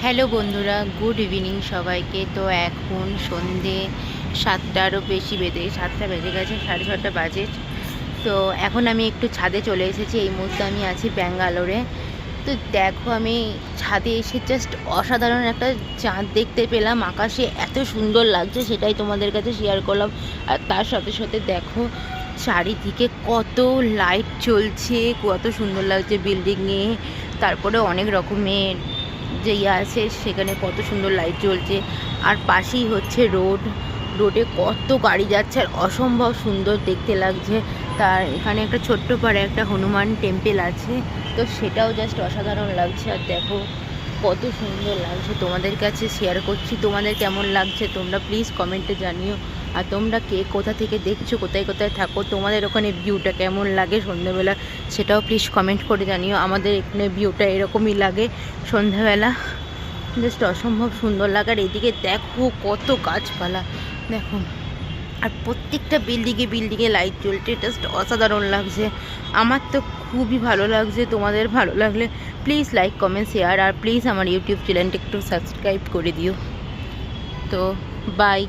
Hello বন্ধুরা, good evening সবাইকে। তো এখন সন্ধে 7টারও বেশি বেজে 7টা বেজে গেছে, 6:30 বাজে। তো এখন আমি একটু ছাদে চলে এসেছি। এই মুহূর্তে আমি আছি ব্যাঙ্গালোরে। তো দেখো, আমি ছাদে এসে জাস্ট অসাধারণ একটা চাঁদ দেখতে পেলাম। আকাশে এত সুন্দর লাগছে, সেটাই তোমাদের কাছে শেয়ার করলাম। আর তার সাথে সাথে দেখো চারিদিকে কত লাইট জ্বলছে, কত সুন্দর লাগছে বিল্ডিংয়ে। তারপরে অনেক রকমের যে আছে সেখানে কত সুন্দর লাইট জ্বলছে। আর পাশেই হচ্ছে রোডে কত গাড়ি যাচ্ছে আর অসম্ভব সুন্দর দেখতে লাগছে। তার এখানে একটা ছোট্ট পাড়ে একটা হনুমান টেম্পল আছে, তো সেটাও জাস্ট অসাধারণ লাগছে। আর দেখো কত সুন্দর লাগছে, তোমাদের কাছে শেয়ার করছি। তোমাদের কেমন লাগছে তোমরা প্লিজ কমেন্টে জানিও। আর তোমরা কে কোথা থেকে দেখছো, কোথায় কোথায় থাকো, তোমাদের ওখানে ভিউটা কেমন লাগে সন্ধ্যাবেলা, সেটাও প্লিজ কমেন্ট করে জানিও। আমাদের এখানে ভিউটা এরকমই লাগে সন্ধ্যাবেলা, জাস্ট অসম্ভব সুন্দর লাগে। আর এদিকে দেখো কত গাছপালা দেখো, আর প্রত্যেকটা বিল্ডিংয়ে লাইট জ্বলছে, জাস্ট অসাধারণ লাগছে। আমার তো খুবই ভালো লাগছে। তোমাদের ভালো লাগলে প্লিজ লাইক, কমেন্ট, শেয়ার, আর প্লিজ আমার ইউটিউব চ্যানেলটা একটু সাবস্ক্রাইব করে দিও। তো বাই।